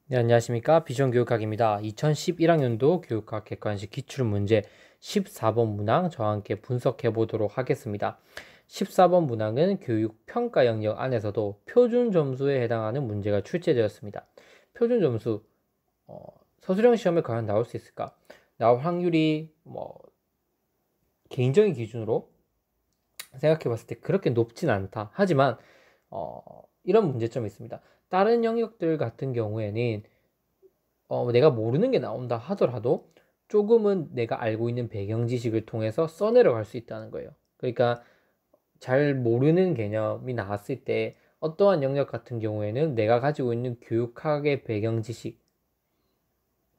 네, 안녕하십니까. 비전교육학입니다. 2011학년도 교육학 객관식 기출문제 14번 문항 저와 함께 분석해 보도록 하겠습니다. 14번 문항은 교육평가 영역 안에서도 표준 점수에 해당하는 문제가 출제되었습니다. 표준 점수, 서술형 시험에 과연 나올 수 있을까? 나올 확률이 개인적인 기준으로 생각해 봤을 때 그렇게 높진 않다. 하지만 이런 문제점이 있습니다. 다른 영역들 같은 경우에는 내가 모르는 게 나온다 하더라도 조금은 내가 알고 있는 배경 지식을 통해서 써내려갈 수 있다는 거예요. 그러니까 잘 모르는 개념이 나왔을 때 어떠한 영역 같은 경우에는 내가 가지고 있는 교육학의 배경 지식,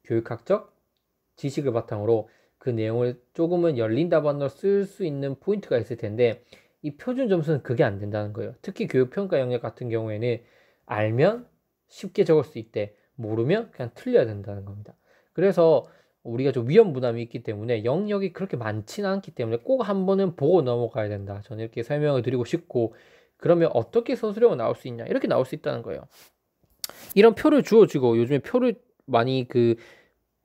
교육학적 지식을 바탕으로 그 내용을 조금은 열린 답안으로 쓸 수 있는 포인트가 있을 텐데 이 표준 점수는 그게 안 된다는 거예요. 특히 교육평가 영역 같은 경우에는 알면 쉽게 적을 수 있대, 모르면 그냥 틀려야 된다는 겁니다. 그래서 우리가 좀 위험 부담이 있기 때문에 영역이 그렇게 많지는 않기 때문에 꼭 한 번은 보고 넘어가야 된다. 저는 이렇게 설명을 드리고 싶고, 그러면 어떻게 서술형은 나올 수 있냐? 이렇게 나올 수 있다는 거예요. 이런 표를 주어주고, 요즘에 표를 많이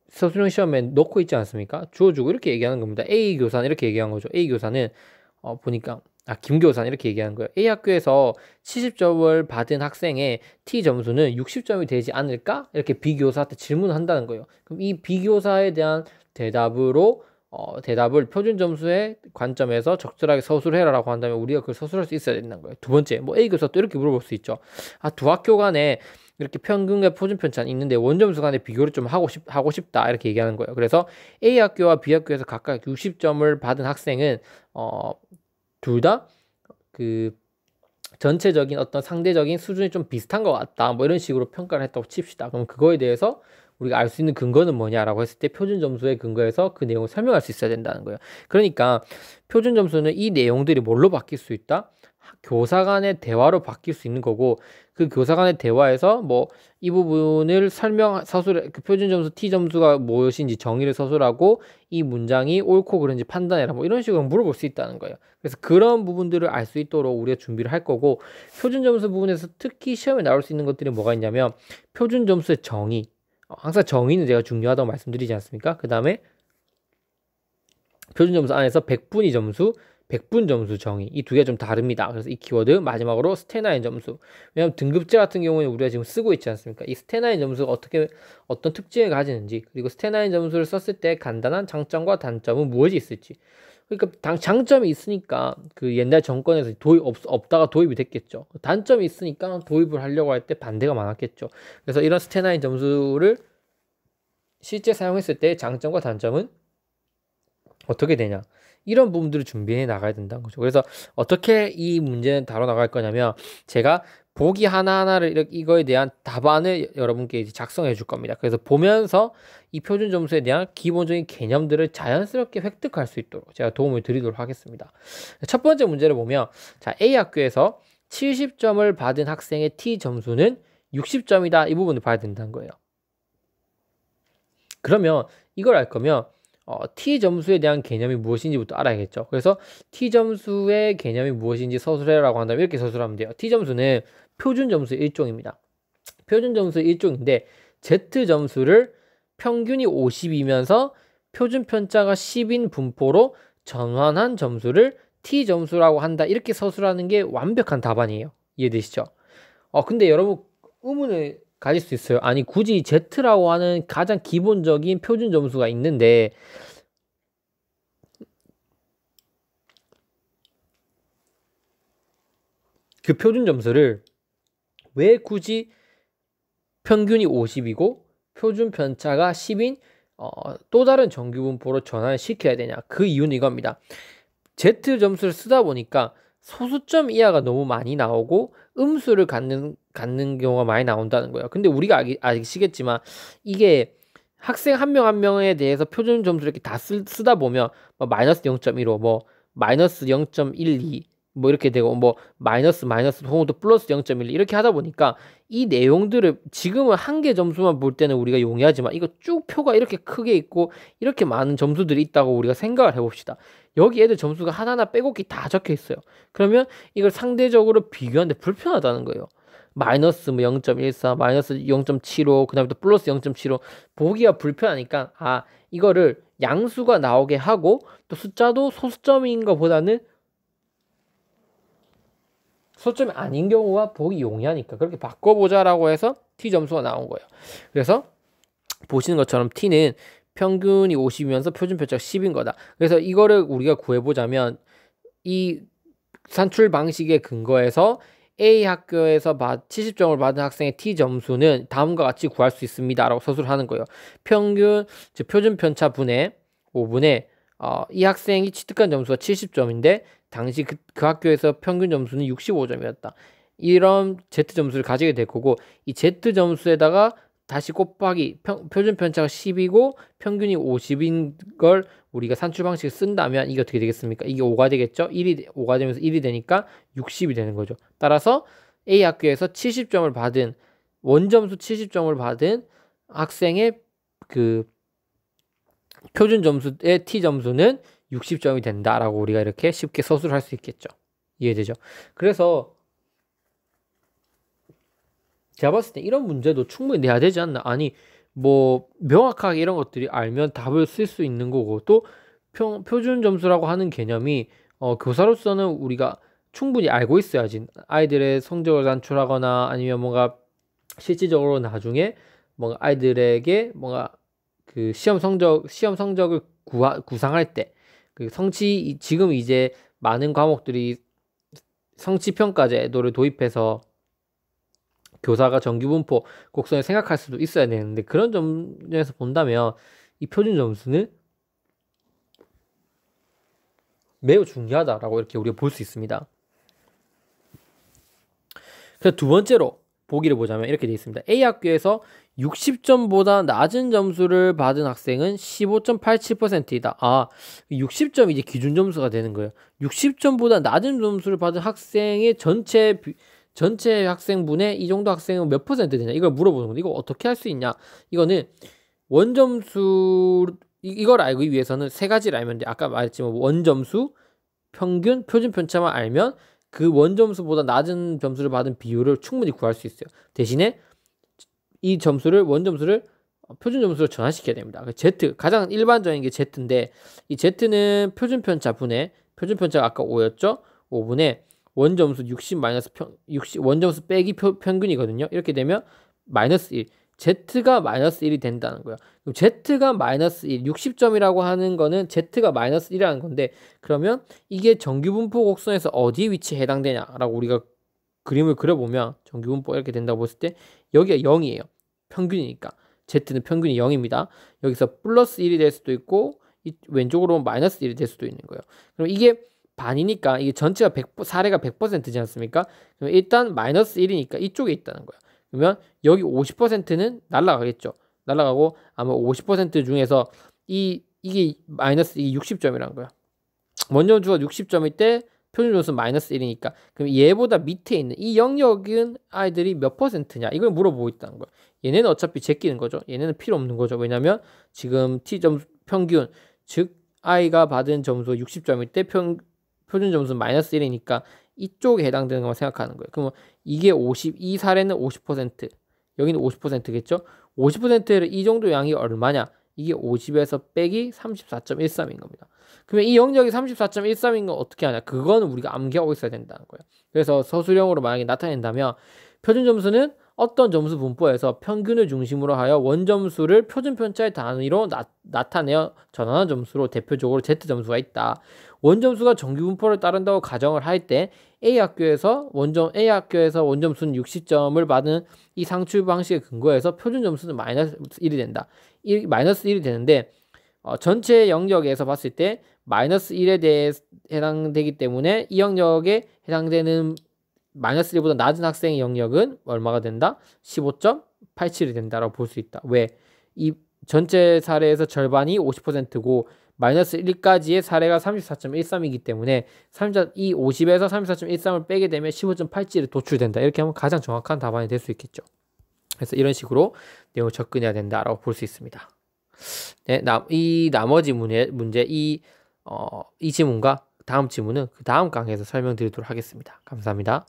서술형 시험에 넣고 있지 않습니까? 주어주고 이렇게 얘기하는 겁니다. A 교사는 이렇게 얘기한 거죠. A 교사는 보니까 김 교사는 이렇게 얘기하는 거예요. A 학교에서 70점을 받은 학생의 T 점수는 60점이 되지 않을까? 이렇게 B 교사한테 질문을 한다는 거예요. 그럼 이 B 교사에 대한 대답을 표준 점수의 관점에서 적절하게 서술해라라고 한다면 우리가 그걸 서술할 수 있어야 된다는 거예요. 두 번째, A 교사 또 이렇게 물어볼 수 있죠. 두 학교 간에 이렇게 평균과 표준 편차는 있는데 원점수 간의 비교를 좀 하고 싶다 이렇게 얘기하는 거예요. 그래서 A 학교와 B 학교에서 각각 60점을 받은 학생은 둘 다 그 전체적인 어떤 상대적인 수준이 좀 비슷한 것 같다. 뭐 이런 식으로 평가를 했다고 칩시다. 그럼 그거에 대해서 우리가 알 수 있는 근거는 뭐냐라고 했을 때 표준 점수의 근거에서 그 내용을 설명할 수 있어야 된다는 거예요. 그러니까 표준 점수는 이 내용들이 뭘로 바뀔 수 있다? 교사 간의 대화로 바뀔 수 있는 거고, 그 교사 간의 대화에서 이 부분을 그 표준 점수 T 점수가 무엇인지 정의를 서술하고 이 문장이 옳고 그른지 판단해라 이런 식으로 물어볼 수 있다는 거예요. 그래서 그런 부분들을 알 수 있도록 우리가 준비를 할 거고, 표준 점수 부분에서 특히 시험에 나올 수 있는 것들이 뭐가 있냐면 표준 점수의 정의, 항상 정의는 제가 중요하다고 말씀드리지 않습니까? 그 다음에 표준 점수 안에서 100분위 점수, 100분 점수 정의, 이 두 개 좀 다릅니다. 그래서 이 키워드 마지막으로 스테나인 점수. 왜냐하면 등급제 같은 경우는 우리가 지금 쓰고 있지 않습니까? 이 스테나인 점수가 어떤 특징을 가지는지, 그리고 스테나인 점수를 썼을 때 간단한 장점과 단점은 무엇이 있을지. 그러니까 장점이 있으니까 그 옛날 정권에서 없다가 도입이 됐겠죠. 단점이 있으니까 도입을 하려고 할 때 반대가 많았겠죠. 그래서 이런 스테나인 점수를 실제 사용했을 때 장점과 단점은 어떻게 되냐, 이런 부분들을 준비해 나가야 된다는 거죠. 그래서 어떻게 이 문제는 다뤄 나갈 거냐면 제가 보기 하나하나를 이거에 대한 답안을 여러분께 이제 작성해 줄 겁니다. 그래서 보면서 이 표준 점수에 대한 기본적인 개념들을 자연스럽게 획득할 수 있도록 제가 도움을 드리도록 하겠습니다. 첫 번째 문제를 보면, 자, A 학교에서 70점을 받은 학생의 T 점수는 60점이다. 이 부분을 봐야 된다는 거예요. 그러면 이걸 알 거면 T 점수에 대한 개념이 무엇인지부터 알아야겠죠. 그래서 T 점수의 개념이 무엇인지 서술해라고 한다면 이렇게 서술하면 돼요. T 점수는 표준 점수의 일종입니다. 표준 점수의 일종인데 Z 점수를 평균이 50이면서 표준 편차가 10인 분포로 전환한 점수를 T 점수라고 한다. 이렇게 서술하는 게 완벽한 답안이에요. 이해되시죠? 근데 여러분 의문을 가질 수 있어요. 아니, 굳이 Z라고 하는 가장 기본적인 표준 점수가 있는데 그 표준 점수를 왜 굳이 평균이 50이고 표준 편차가 10인 또 다른 정규 분포로 전환시켜야 되냐? 그 이유는 이겁니다. Z 점수를 쓰다 보니까 소수점 이하가 너무 많이 나오고 음수를 갖는 경우가 많이 나온다는 거예요. 근데 우리가 아시겠지만 이게 학생 한 명 한 명에 대해서 표준 점수를 이렇게 다 쓰다 보면 마이너스 0.15, 마이너스 0.12 이렇게 되고 마이너스 혹은 또 플러스 0.1 이렇게 하다 보니까 이 내용들을 지금은 한 개 점수만 볼 때는 우리가 용이하지만 이거 쭉 표가 이렇게 크게 있고 이렇게 많은 점수들이 있다고 우리가 생각을 해봅시다. 여기 애들 점수가 하나하나 빼곡히 다 적혀 있어요. 그러면 이걸 상대적으로 비교하는데 불편하다는 거예요. 마이너스 뭐 0.14, 마이너스 0.75, 그 다음에 또 플러스 0.75 보기가 불편하니까 이거를 양수가 나오게 하고 또 숫자도 소수점인 것보다는 소수점이 아닌 경우가 보기 용이하니까 그렇게 바꿔보자라고 해서 t 점수가 나온 거예요. 그래서 보시는 것처럼 t는 평균이 50이면서 표준 편차가 10인 거다. 그래서 이거를 우리가 구해보자면 이 산출 방식에 근거해서 A 학교에서 70점을 받은 학생의 t 점수는 다음과 같이 구할 수 있습니다 라고 서술을 하는 거예요. 평균 즉 표준 편차 분의 5분의 이 학생이 취득한 점수가 70점인데 당시 그 학교에서 평균 점수는 65점이었다. 이런 Z 점수를 가지게 될 거고 이 Z 점수에다가 다시 곱하기 표준 편차가 10이고 평균이 50인 걸 우리가 산출 방식을 쓴다면 이게 어떻게 되겠습니까? 이게 5가 되겠죠? 5가 되면서 1이 되니까 60이 되는 거죠. 따라서 A 학교에서 70점을 받은 원점수 70점을 받은 학생의 그 표준 점수의 T 점수는 60점이 된다라고 우리가 이렇게 쉽게 서술을 할 수 있겠죠. 이해되죠? 그래서 제가 봤을 때 이런 문제도 충분히 내야 되지 않나? 아니 뭐 명확하게 이런 것들이 알면 답을 쓸 수 있는 거고 또 표준 점수라고 하는 개념이 교사로서는 우리가 충분히 알고 있어야지 아이들의 성적을 산출하거나 아니면 뭔가 실질적으로 나중에 뭔가 아이들에게 뭔가 그 시험 성적을 구상할 때 그 지금 이제 많은 과목들이 성취평가 제도를 도입해서 교사가 정규분포 곡선을 생각할 수도 있어야 되는데 그런 점에서 본다면 이 표준 점수는 매우 중요하다라고 이렇게 우리가 볼 수 있습니다. 그래서 두 번째로 보기를 보자면 이렇게 되어 있습니다. A 학교에서 60점보다 낮은 점수를 받은 학생은 15.87%이다. 60점이 이제 기준 점수가 되는 거예요. 60점보다 낮은 점수를 받은 학생의 전체 학생분의 이 정도 학생은 몇 퍼센트 되냐 이걸 물어보는 건데 이거 어떻게 할 수 있냐. 이거는 원점수 이걸 알기 위해서는 세 가지를 알면 돼. 아까 말했지만 원점수, 평균, 표준 편차만 알면 그 원점수보다 낮은 점수를 받은 비율을 충분히 구할 수 있어요. 대신에 이 점수를 원점수를 표준 점수로 전환시켜야 됩니다. Z 가장 일반적인 게 Z인데 이 Z는 표준 편차 분의 표준 편차가 아까 5였죠. 5분의 원점수 60 마이너스 60 원점수 빼기 평균이거든요. 이렇게 되면 마이너스 1. Z가 마이너스 1이 된다는 거예요. 그럼 Z가 마이너스 1, 60점이라고 하는 거는 Z가 마이너스 1이라는 건데 그러면 이게 정규분포 곡선에서 어디에 위치에 해당되냐라고 우리가 그림을 그려보면 정규분포 이렇게 된다고 봤을 때 여기가 0이에요. 평균이니까. Z는 평균이 0입니다. 여기서 플러스 1이 될 수도 있고 왼쪽으로 보면 마이너스 1이 될 수도 있는 거예요. 그럼 이게 반이니까 이게 전체가 사례가 100%지 않습니까? 그럼 일단 마이너스 1이니까 이쪽에 있다는 거예요. 그러면 여기 50%는 날라가겠죠. 날라가고 아마 50% 중에서 이게 마이너스 이게 60점이라는 거야. 원점수가 60점일 때 표준 점수는 마이너스 1이니까 그럼 얘보다 밑에 있는 이 영역은 아이들이 몇 퍼센트냐 이걸 물어보고 있다는 거야. 얘네는 어차피 제끼는 거죠. 얘네는 필요 없는 거죠. 왜냐면 지금 T점 평균 즉 아이가 받은 점수 60점일 때 표준 점수는 마이너스 1이니까 이쪽에 해당되는 것만 생각하는 거예요. 그러면 이게 이 사례는 50%, 여기는 50%겠죠? 50%를 이 정도 양이 얼마냐? 이게 50에서 빼기 34.13인 겁니다. 그러면 이 영역이 34.13인 건 어떻게 하냐? 그거는 우리가 암기하고 있어야 된다는 거예요. 그래서 서술형으로 만약에 나타낸다면 표준 점수는 어떤 점수 분포에서 평균을 중심으로 하여 원점수를 표준 편차의 단위로 나타내어 전환한 점수로 대표적으로 Z 점수가 있다. 원점수가 정규 분포를 따른다고 가정을 할 때 A 학교에서 원점수는 60점을 받은 이 상출 방식에 근거해서 표준 점수는 마이너스 1이 된다. 마이너스 1이 되는데 전체 영역에서 봤을 때 마이너스 1에 대해 해당되기 때문에 이 영역에 해당되는 마이너스 1보다 낮은 학생의 영역은 얼마가 된다? 15.87이 된다라고 볼 수 있다. 왜? 이 전체 사례에서 절반이 50%고 마이너스 1까지의 사례가 34.13이기 때문에 이 50에서 34.13을 빼게 되면 15.87이 도출된다. 이렇게 하면 가장 정확한 답안이 될 수 있겠죠. 그래서 이런 식으로 내용을 접근해야 된다라고 볼 수 있습니다. 네, 이 나머지 문제 이 지문과 다음 지문은 그 다음 강의에서 설명드리도록 하겠습니다. 감사합니다.